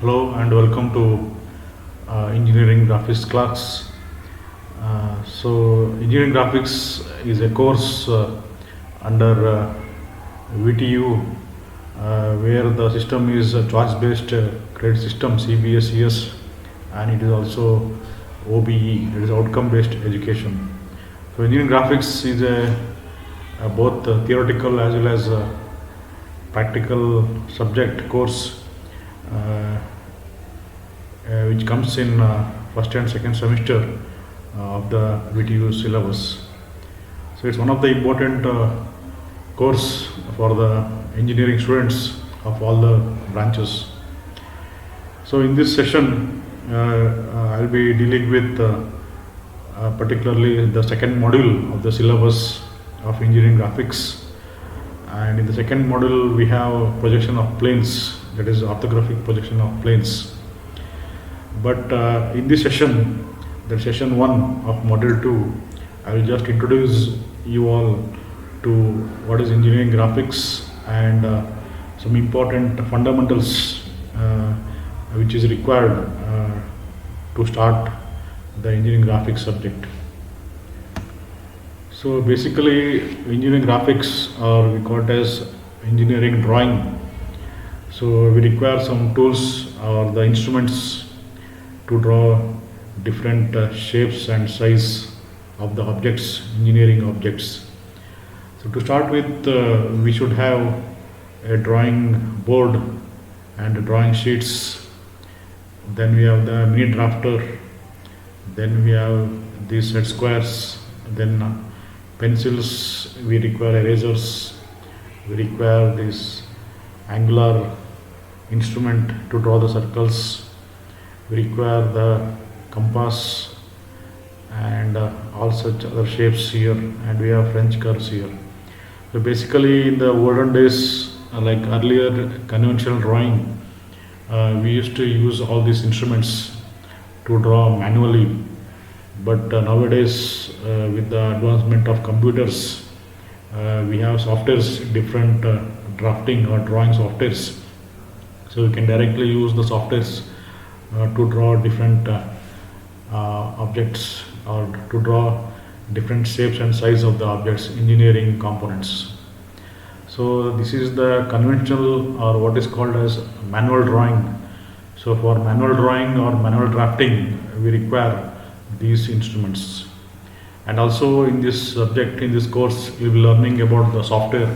Hello and welcome to engineering graphics class. Engineering graphics is a course under VTU where the system is a choice-based credit system CBSES, and it is also OBE, it is outcome-based education. So engineering graphics is a both theoretical as well as practical subject course uh, which comes in first and second semester of the VTU syllabus. So it's one of the important course for the engineering students of all the branches. So in this session, I'll be dealing with particularly the second module of the syllabus of engineering graphics. And in the second module, we have projection of planes, that is orthographic projection of planes. But in this session, the session 1 of module 2, I will just introduce you all to what is engineering graphics and some important fundamentals which is required to start the engineering graphics subject. So basically, engineering graphics, or we call it as engineering drawing. So we require some tools or the instruments to draw different shapes and size of the objects, engineering objects. So to start with, we should have a drawing board and drawing sheets. Then we have the mini drafter. Then we have these set squares. Then pencils. We require erasers. We require this angular instrument to draw the circles. We require the compass and all such other shapes here, and we have French curves here. So basically, in the olden days, like earlier conventional drawing, we used to use all these instruments to draw manually. But nowadays, with the advancement of computers, we have softwares, different drafting or drawing softwares. So we can directly use the softwares to draw different objects, or to draw different shapes and size of the objects, engineering components. So this is the conventional, or what is called as manual drawing. So for manual drawing or manual drafting, we require these instruments. And also in this subject, in this course, you'll be learning about the software,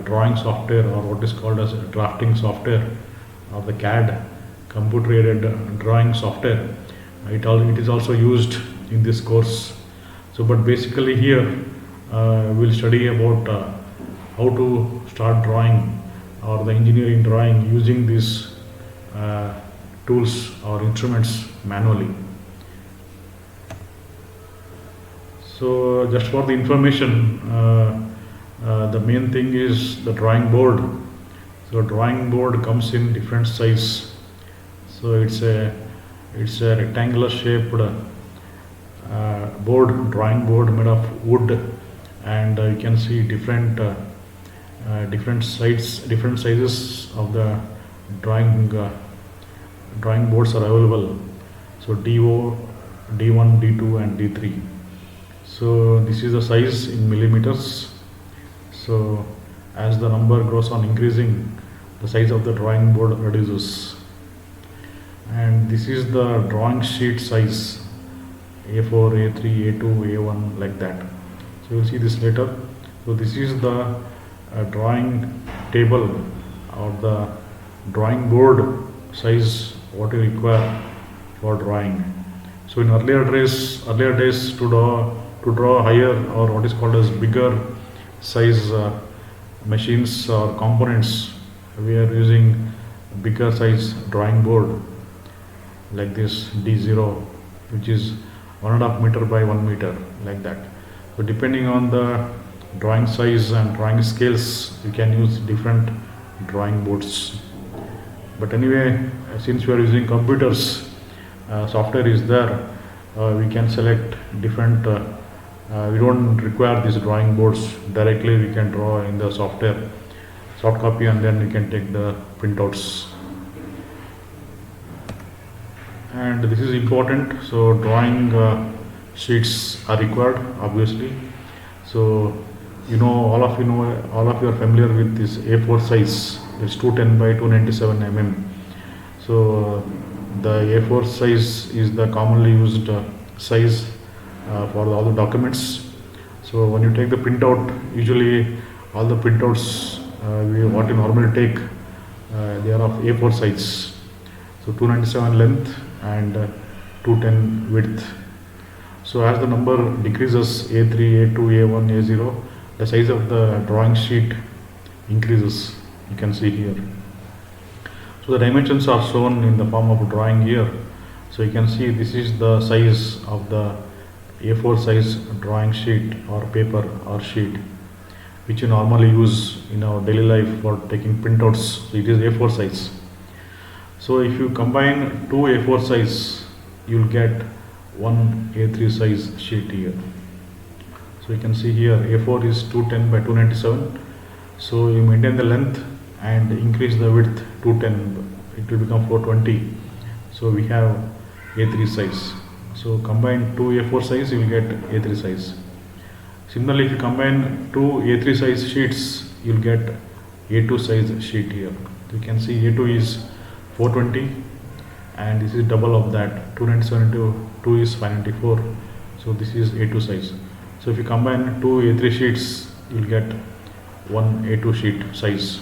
drawing software, or what is called as drafting software, or the CAD, computer aided drawing software. It is also used in this course. So but basically here we'll study about how to start drawing or the engineering drawing using these tools or instruments manually. So just for the information, the main thing is the drawing board. So drawing board comes in different size. So it's a rectangular shaped board, drawing board made of wood, and you can see different sizes of the drawing boards are available. So DO, D1, D2, and D3. So this is the size in millimeters. So as the number goes on increasing, the size of the drawing board reduces. And this is the drawing sheet size, A4, A3, A2, A1, like that. So you will see this later. So this is the drawing table or the drawing board size what you require for drawing. So in earlier days to draw higher, or what is called as bigger size machines or components, we are using bigger size drawing board like this D0, which is 1.5 meter by 1 meter, like that. So depending on the drawing size and drawing scales, you can use different drawing boards. But anyway, since we are using computers, software is there, we can select different we don't require these drawing boards. Directly we can draw in the software, soft copy, and then we can take the printouts. and this is important. So drawing sheets are required, obviously. So all of you are familiar with this A4 size. It's 210 by 297 mm. So the A4 size is the commonly used size for all the documents. So when you take the printout, usually all the printouts what you normally take, they are of A4 size. So 297 length and 210 width. So as the number decreases, A3, A2, A1, A0, the size of the drawing sheet increases. You can see here. So the dimensions are shown in the form of a drawing here. So you can see this is the size of the A4 size drawing sheet or paper or sheet, which you normally use in our daily life for taking printouts. So it is A4 size. So if you combine two A4 size, you will get one A3 size sheet here. So you can see here A4 is 210 by 297. So you maintain the length and increase the width 210, it will become 420. So we have A3 size. So combine two A4 size, you will get A3 size. Similarly, if you combine two A3 size sheets, you will get A2 size sheet here. You can see A2 is 420 and this is double of that. 297 into 2 is 594. So this is A2 size. So if you combine two A3 sheets, you will get one A2 sheet size.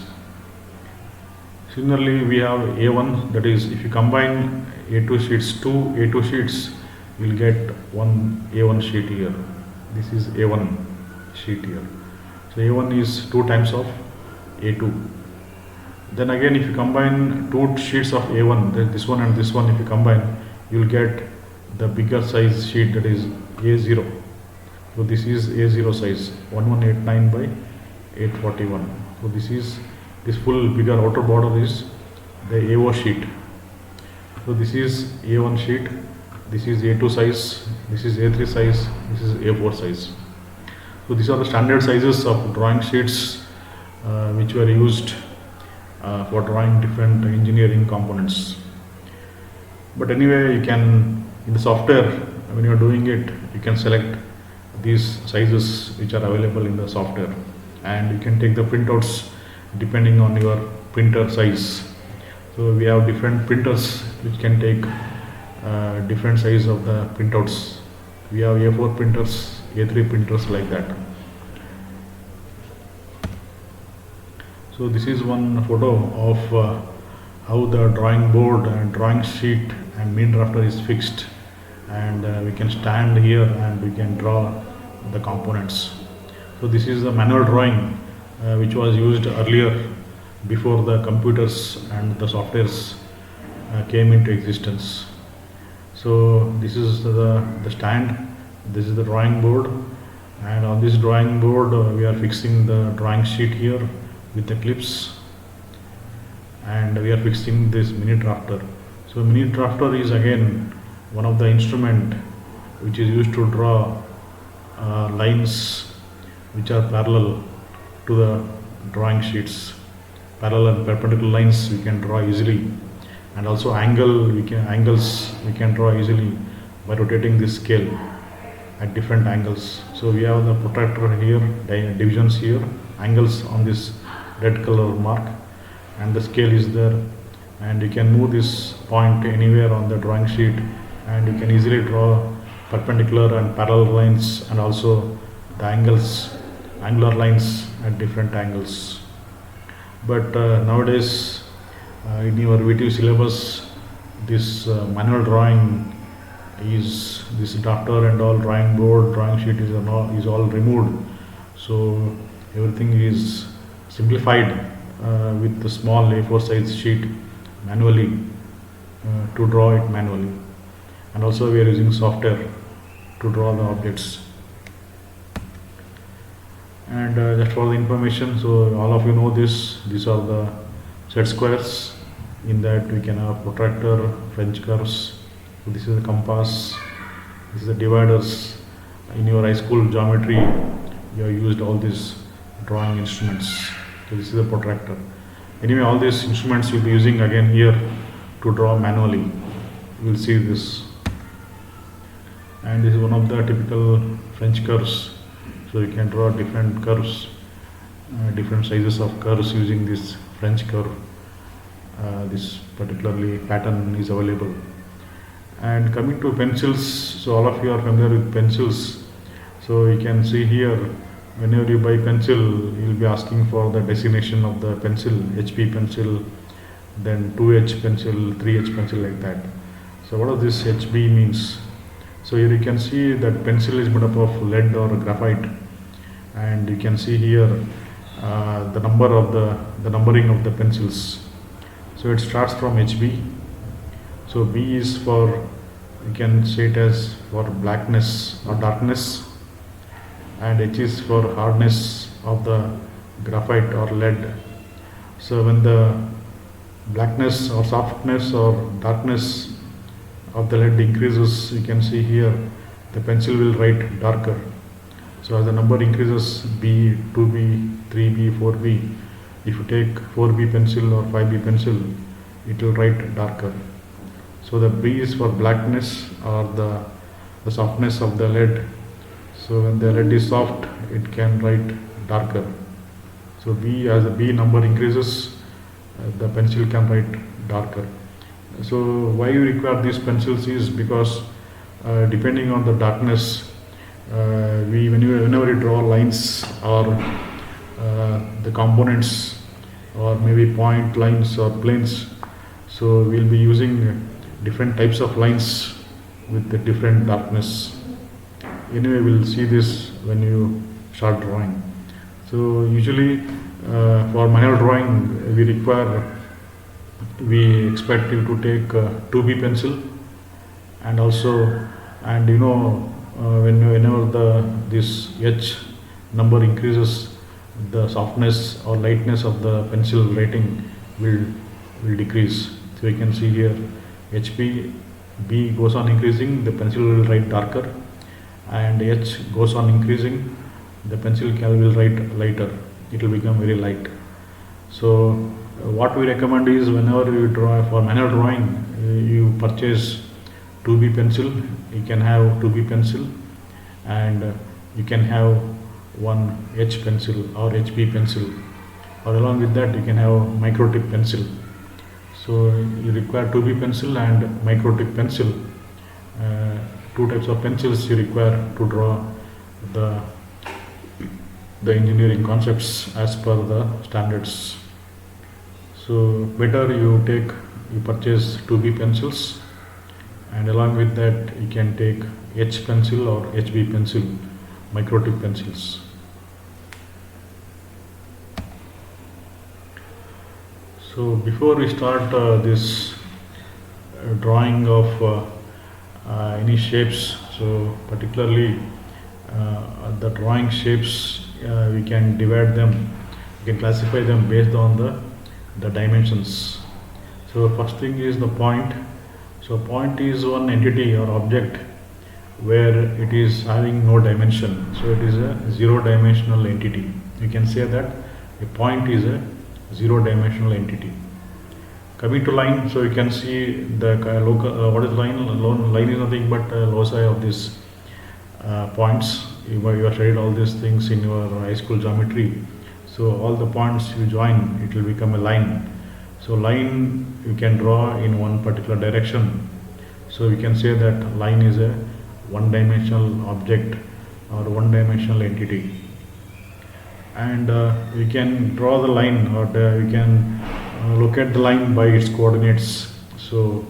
Similarly, we have A1, that is, if you combine A2 sheets, two A2 sheets, you will get one A1 sheet here. This is A1 sheet here. So A1 is 2 times of A2. Then again, if you combine two sheets of A1, this one and this one, if you combine, you will get the bigger size sheet, that is A0. So this is A0 size, 1189 by 841. So this full bigger outer border is the A0 sheet. So this is A1 sheet, this is A2 size, this is A3 size, this is A4 size. So these are the standard sizes of drawing sheets which were used for drawing different engineering components. But anyway, you can, in the software, when you are doing it, you can select these sizes which are available in the software, and you can take the printouts depending on your printer size. So we have different printers which can take different size of the printouts. We have A4 printers, A3 printers, like that. So this is one photo of how the drawing board and drawing sheet and mini drafter is fixed, and we can stand here and we can draw the components. So this is the manual drawing which was used earlier, before the computers and the softwares came into existence. So this is the stand, this is the drawing board, and on this drawing board we are fixing the drawing sheet here with the clips, and we are fixing this mini drafter. So mini drafter is again one of the instrument which is used to draw lines which are parallel to the drawing sheets. Parallel and perpendicular lines we can draw easily, and also angles we can draw easily by rotating this scale at different angles. So we have the protractor here, divisions here, angles on this red color mark, and the scale is there, and you can move this point anywhere on the drawing sheet, and you can easily draw perpendicular and parallel lines, and also the angular lines at different angles. But nowadays in your VTU syllabus, this manual drawing is, this drafter and all, drawing board, drawing sheet is all removed. So everything is simplified with the small A4 size sheet manually, to draw it manually, and also we are using software to draw the objects. And just for the information, so all of you know this, these are the set squares. In that we can have protractor, French curves. So this is the compass, this is the dividers. In your high school geometry, you have used all these drawing instruments. So this is the protractor. Anyway, all these instruments you'll be using again here to draw manually. will see this. And this is one of the typical French curves. So you can draw different curves, different sizes of curves using this French curve. This particularly pattern is available. And coming to pencils, so all of you are familiar with pencils. So you can see here, whenever you buy pencil, you will be asking for the designation of the pencil, HB pencil, then 2H pencil, 3H pencil, like that. So what does this HB means? So here you can see that pencil is made up of lead or graphite, and you can see here the numbering of the pencils. So it starts from HB. So B is for, you can say it as for blackness or darkness, and H is for hardness of the graphite or lead. So when the blackness or softness or darkness of the lead increases, you can see here the pencil will write darker. So as the number increases, B, 2B, 3B, 4B, if you take 4B pencil or 5B pencil, it will write darker. So the B is for blackness or the softness of the lead. So when the lead is soft, it can write darker. So B, as the B number increases, the pencil can write darker. So why we require these pencils is because depending on the darkness, whenever you draw lines or the components or maybe point lines or planes, so we'll be using different types of lines with the different darkness. Anyway, we'll see this when you start drawing. So usually for manual drawing, we expect you to take 2B pencil, and also, and whenever this H number increases, the softness or lightness of the pencil writing will decrease. So you can see here HB, B goes on increasing, the pencil will write darker, and H goes on increasing, the pencil will write lighter. It will become very light. So what we recommend is, whenever you draw for manual drawing, you purchase 2B pencil. You can have 2B pencil, and you can have one H pencil or HB pencil, or along with that you can have micro tip pencil. So you require 2B pencil and micro tip pencil. Two types of pencils you require to draw the engineering concepts as per the standards. So better you purchase 2B pencils, and along with that you can take H pencil or HB pencil, micro tip pencils. So before we start this drawing of any shapes, so particularly the drawing shapes, we can divide them, we can classify them based on the dimensions. So first thing is the point. So point is one entity or object where it is having no dimension. So it is a zero-dimensional entity. You can say that a point is a zero-dimensional entity. Coming to line, so you can see the what is line? Line is nothing but loci of these points. You have studied all these things in your high school geometry. So all the points you join, it will become a line. So line you can draw in one particular direction. So we can say that line is a one-dimensional object or one-dimensional entity. And we can draw the line, or we can look at the line by its coordinates. So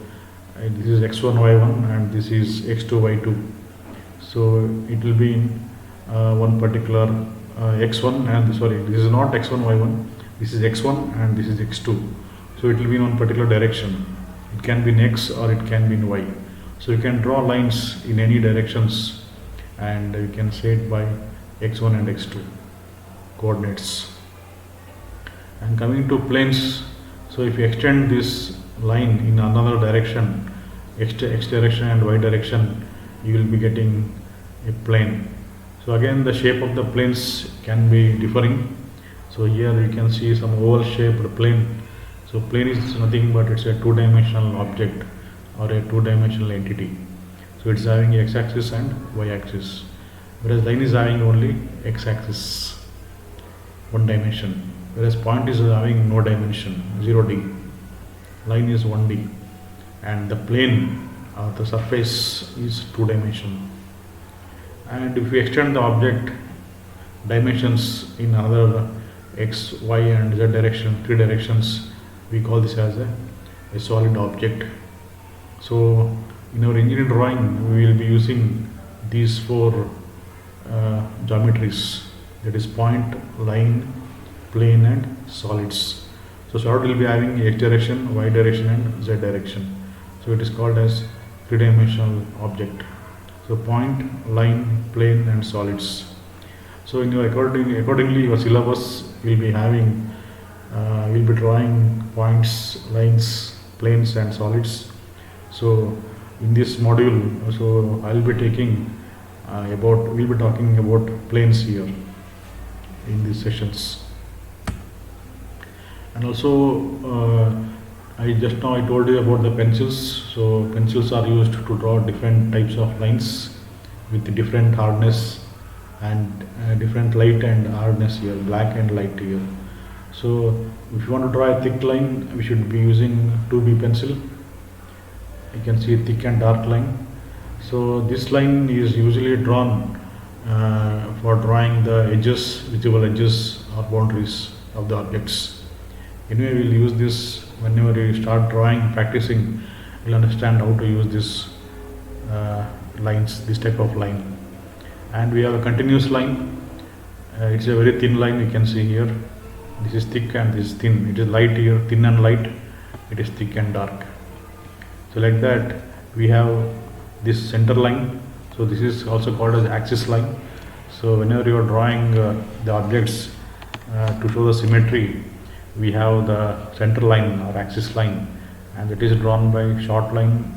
this is x1, y1, and this is x2, y2. So it will be in one particular x1, and this is not x1, y1, this is x1 and this is x2. So it will be in one particular direction. It can be in x or it can be in y. So you can draw lines in any directions, and you can say it by x1 and x2 coordinates. And coming to planes, so if you extend this line in another direction, x direction and y direction, you will be getting a plane. So again, the shape of the planes can be differing. So here you can see some oval shaped plane. So plane is nothing but it's a two-dimensional object or a two-dimensional entity. So it's having x-axis and y-axis, whereas line is having only x-axis, one dimension, whereas point is having no dimension, 0D. Line is 1D, and the plane or the surface is two dimension. And if we extend the object dimensions in another x, y, and z direction, three directions, we call this as a solid object. So in our engineering drawing, we will be using these four geometries, that is point, line, plane, and solids. So solid will be having x direction, y direction, and z direction. So it is called as three-dimensional object. So point, line, plane, and solids. So in your accordingly your syllabus will be having will be drawing points, lines, planes, and solids. So in this module, so I will be taking we'll be talking about planes here in these sessions. And also I told you about the pencils. So pencils are used to draw different types of lines with different hardness and different light and hardness here, black and light here. So if you want to draw a thick line, we should be using 2B pencil. You can see thick and dark line. So this line is usually drawn for drawing the edges, visible edges or boundaries of the objects. Anyway, we'll use this whenever you start drawing, practicing, you'll understand how to use this lines, this type of line. And we have a continuous line. It's a very thin line, you can see here. This is thick and this is thin. It is light here, thin and light. It is thick and dark. So like that, we have this center line. So this is also called as axis line. So whenever you are drawing the objects to show the symmetry, we have the center line or axis line, and it is drawn by short line,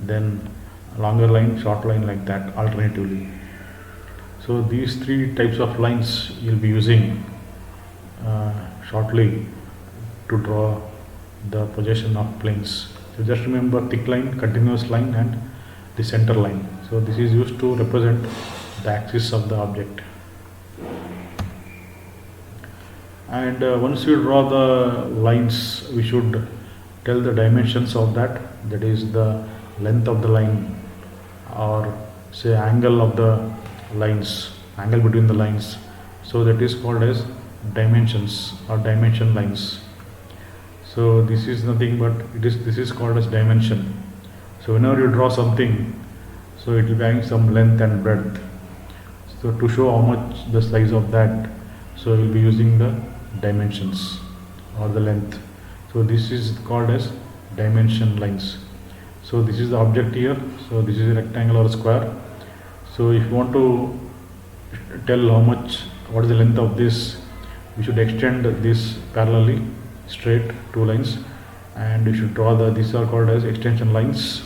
then longer line, short line, like that alternatively. So these three types of lines you'll be using shortly to draw the projection of planes. So just remember thick line, continuous line, and the center line. So this is used to represent the axis of the object. And once you draw the lines, we should tell the dimensions of that, that is the length of the line, or say angle of the lines, angle between the lines. So that is called as dimensions or dimension lines. So this is nothing but this is called as dimension. So whenever you draw something, so it will be having some length and breadth. So to show how much the size of that, so we will be using the dimensions or the length. So this is called as dimension lines. So this is the object here. So this is a rectangle or a square. So if you want to tell what is the length of this, we should extend this parallelly straight two lines, and you should draw these are called as extension lines,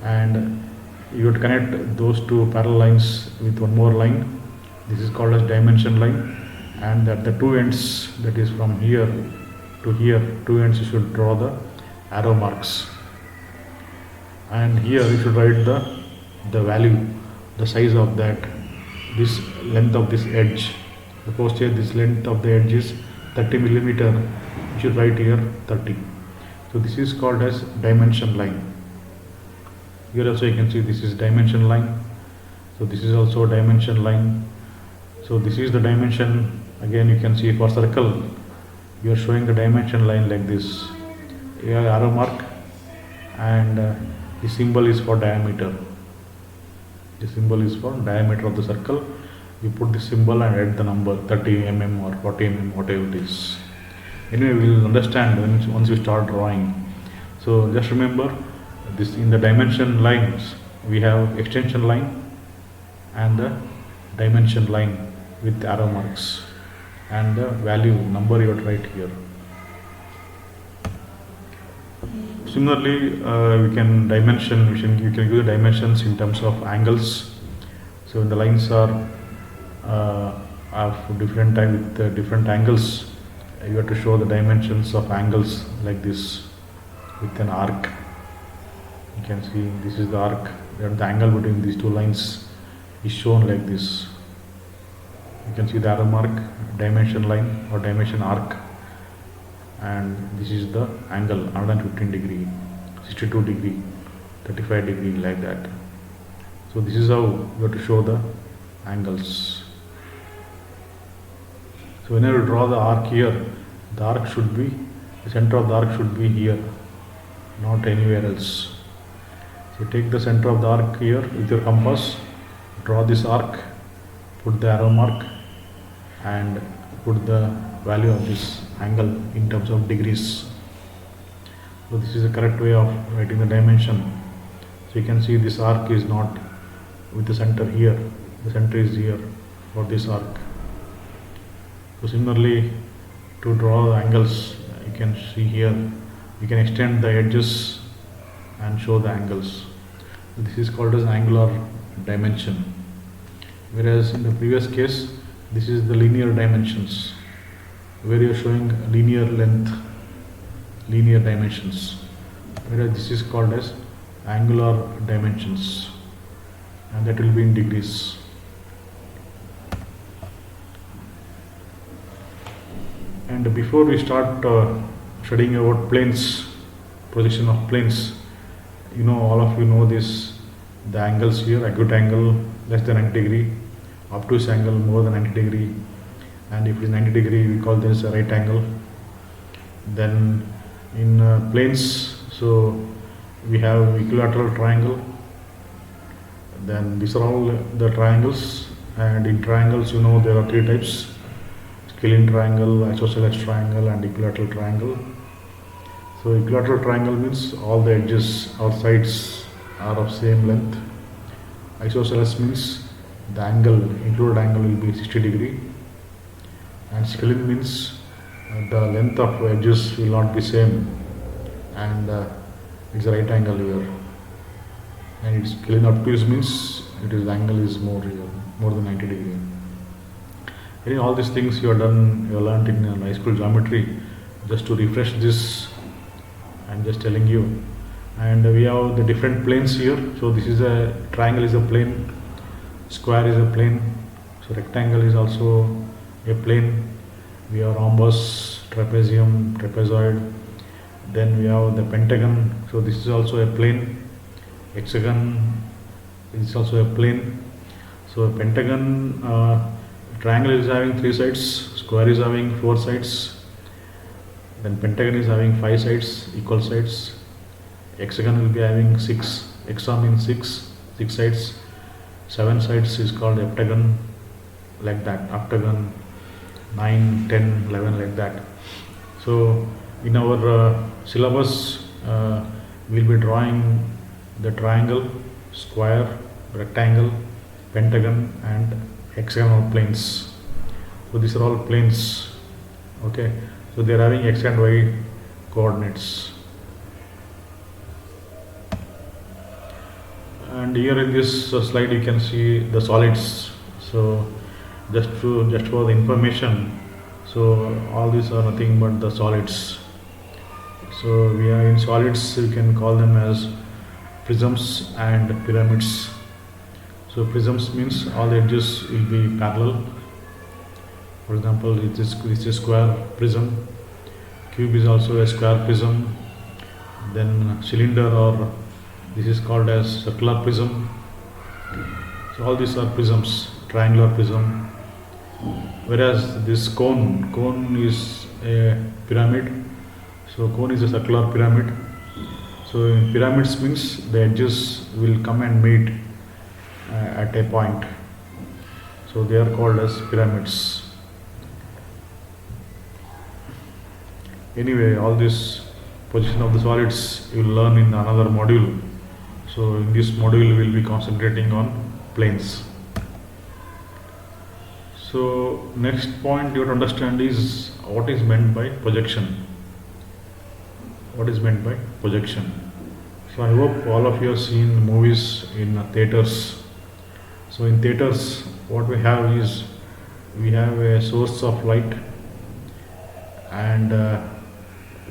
and you would connect those two parallel lines with one more line. This is called as dimension line, and at the two ends, that is from here to here, two ends, you should draw the arrow marks, and here you should write the value, the size of that, this length of this edge. Suppose here this length of the edge is 30 millimeter, you should write here 30. So this is called as dimension line. Here also you can see this is dimension line. So this is also dimension line. So this is the dimension. Again you can see for circle, you are showing the dimension line like this. Here arrow mark, and the symbol is for diameter. The symbol is for diameter of the circle. You put the symbol and add the number 30 mm or 40 mm, whatever it is. Anyway, we will understand once we start drawing. So just remember this, in the dimension lines we have extension line and the dimension line with arrow marks, and the value number you would write here. Similarly, we can you can use the dimensions in terms of angles. So when the lines are of different type with different angles, you have to show the dimensions of angles like this with an arc. You can see this is the arc, and the angle between these two lines is shown like this. You can see the arrow mark, dimension line or dimension arc, and this is the angle 115 degree, 62 degree, 35 degree, like that. So this is how you have to show the angles. So whenever you draw the arc here, the arc should be, the center of the arc should be here, not anywhere else. So take the center of the arc here with your compass, draw this arc, put the arrow mark and put the value of this angle in terms of degrees. So this is the correct way of writing the dimension. So you can see this arc is not with the center here, the center is here for this arc. So similarly, to draw the angles, you can see here, you can extend the edges and show the angles. This is called as angular dimension. Whereas in the previous case, this is the linear dimensions, where you are showing linear length, linear dimensions. Whereas this is called as angular dimensions, and that will be in degrees. And before we start studying about planes, projection of planes, all of you know this, the angles here, acute angle less than 90 degree, obtuse angle more than 90 degree, and if it is 90 degree we call this a right angle. Then in planes, so we have equilateral triangle, then these are all the triangles, and in triangles there are three types: scalene triangle, isosceles triangle and equilateral triangle. So equilateral triangle means all the edges or sides are of same length. Isosceles means the angle, included angle will be 60 degree, and scalene means the length of edges will not be same, and it's a right angle here. And it's scalene obtuse means the angle is more here, more than 90 degree. All these things you have learnt in high school geometry. Just to refresh this, I'm just telling you. And we have the different planes here. So this is a triangle is a plane, square is a plane, so rectangle is also a plane. We have rhombus, trapezium, trapezoid. Then we have the pentagon. So this is also a plane. Hexagon is also a plane. So a pentagon, triangle is having 3 sides, square is having 4 sides, then pentagon is having 5 sides, equal sides. Hexagon will be having 6, hexa means 6 sides, 7 sides is called heptagon, like that, octagon, 9, 10, 11, like that. So in our syllabus, we'll be drawing the triangle, square, rectangle, pentagon and hexagonal planes. So these are all planes. Okay, so they are having x and y coordinates. And here in this slide you can see the solids. So just for the information, so all these are nothing but the solids. So we are in solids, you can call them as prisms and pyramids. So prisms means all the edges will be parallel. For example, this is a square prism. Cube is also a square prism. Then cylinder, or this is called as circular prism. So all these are prisms, triangular prism. Whereas this cone is a pyramid. So cone is a circular pyramid. So in pyramids means the edges will come and meet at a point. So they are called as pyramids. Anyway, all this position of the solids you will learn in another module. So in this module we will be concentrating on planes. So next point you have to understand is what is meant by projection. What is meant by projection? So I hope all of you have seen movies in theaters. So in theaters what we have is we have a source of light, and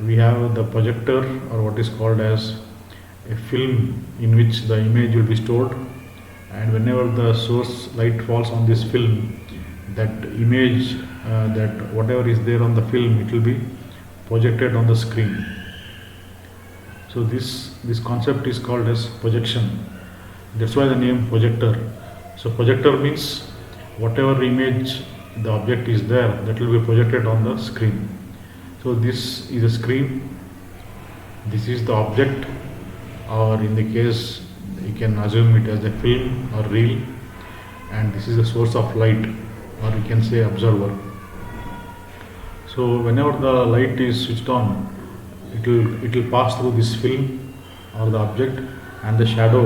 we have the projector, or what is called as a film in which the image will be stored, and whenever the source light falls on this film, that image, that whatever is there on the film, it will be projected on the screen. So this concept is called as projection. That's why the name projector. So projector means whatever image the object is there, that will be projected on the screen. So this is a screen, this is the object, or in the case you can assume it as a film or reel, and this is the source of light, or you can say observer. So whenever the light is switched on, it will pass through this film or the object, and the shadow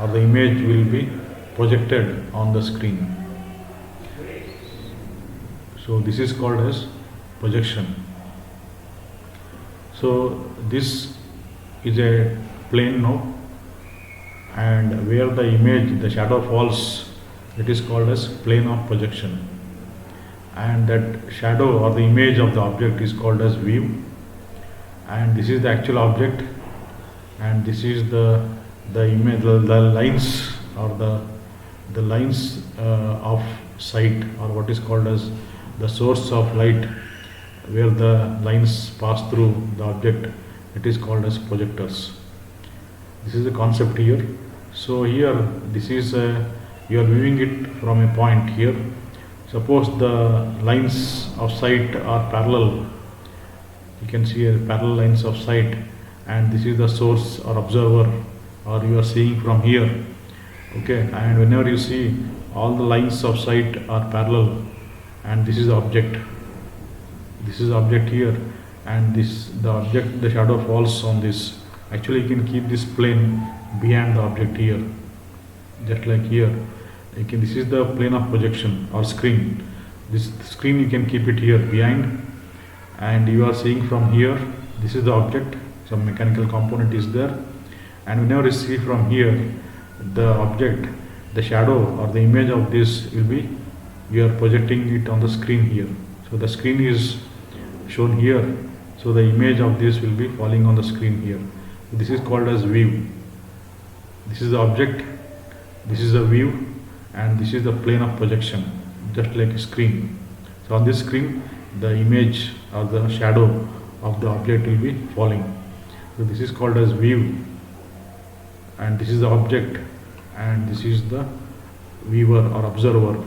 or the image will be projected on the screen. So this is called as projection. So this is a plane now, and where the image, the shadow falls, it is called as plane of projection, and that shadow or the image of the object is called as view, and this is the actual object, and this is the image, the lines, or the lines of sight, or what is called as the source of light, where the lines pass through the object, it is called as projectors. This is the concept here. So here, this is you are viewing it from a point here. Suppose the lines of sight are parallel, you can see a parallel lines of sight, and this is the source or observer, or you are seeing from here. Okay, and whenever you see all the lines of sight are parallel, and this is the object, this is the object here, and this the object, the shadow falls on this. Actually you can keep this plane behind the object here, just like here. This is the plane of projection or screen. This screen you can keep it here behind, and you are seeing from here, this is the object, some mechanical component is there, and whenever you see from here, the object, the shadow or the image of this will be, you are projecting it on the screen here. So the screen is shown here, so the image of this will be falling on the screen here. This is called as view. This is the object, this is the view, and this is the plane of projection, just like a screen. So on this screen, the image or the shadow of the object will be falling. So this is called as view, and this is the object, and this is the viewer or observer,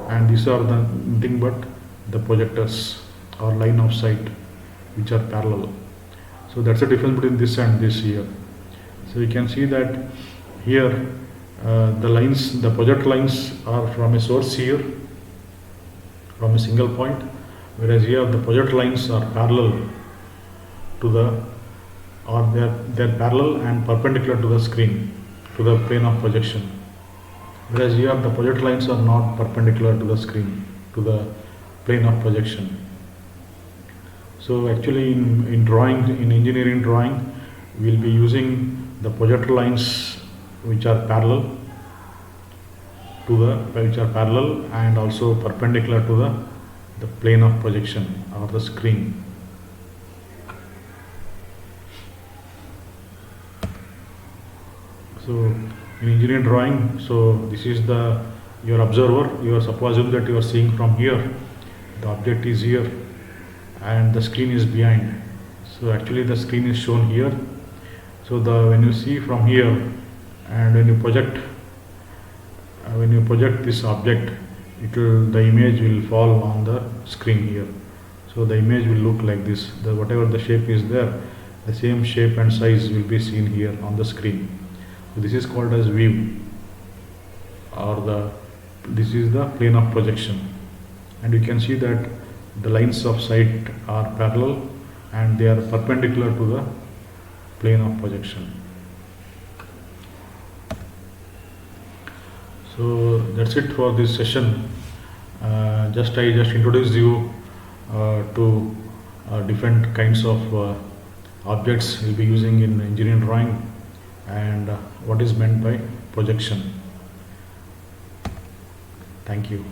and these are the nothing but the projectors or line of sight which are parallel. So that's the difference between this and this here. So you can see that here the lines, the project lines are from a source here, from a single point, whereas here the project lines are parallel to the, or they're parallel and perpendicular to the screen, to the plane of projection, whereas here the project lines are not perpendicular to the screen, to the plane of projection. So actually in drawing, in engineering drawing, we'll be using the projector lines which are parallel to the, which are parallel and also perpendicular to the plane of projection or the screen. So in engineering drawing, so this is the your observer. You are supposing that you are seeing from here, the object is here and the screen is behind. So actually the screen is shown here. So when you see from here and when you project this object, the image will fall on the screen here. So the image will look like this. Whatever the shape is there, the same shape and size will be seen here on the screen. So this is called as view, or this is the plane of projection, and you can see that the lines of sight are parallel and they are perpendicular to the plane of projection. So that's it for this session. I just introduced you to different kinds of objects we'll be using in engineering drawing and what is meant by projection. Thank you.